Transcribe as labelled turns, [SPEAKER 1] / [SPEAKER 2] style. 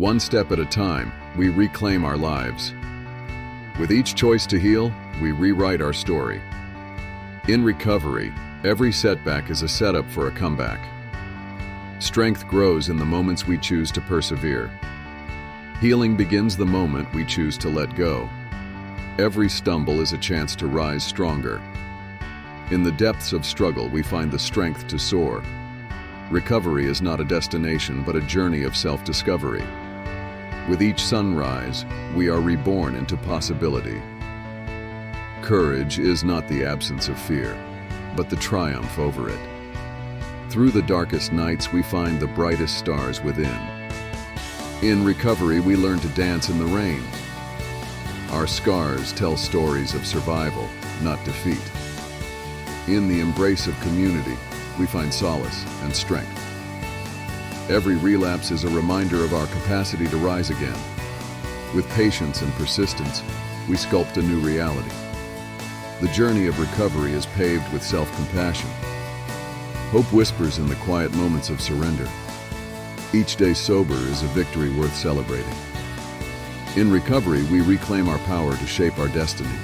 [SPEAKER 1] One step at a time, we reclaim our lives. With each choice to heal, we rewrite our story. In recovery, every setback is a setup for a comeback. Strength grows in the moments we choose to persevere. Healing begins the moment we choose to let go. Every stumble is a chance to rise stronger. In the depths of struggle, we find the strength to soar. Recovery is not a destination, but a journey of self-discovery. With each sunrise, we are reborn into possibility. Courage is not the absence of fear, but the triumph over it. Through the darkest nights, we find the brightest stars within. In recovery, we learn to dance in the rain. Our scars tell stories of survival, not defeat. In the embrace of community, we find solace and strength. Every relapse is a reminder of our capacity to rise again. With patience and persistence, we sculpt a new reality. The journey of recovery is paved with self-compassion. Hope whispers in the quiet moments of surrender. Each day sober is a victory worth celebrating. In recovery, we reclaim our power to shape our destiny.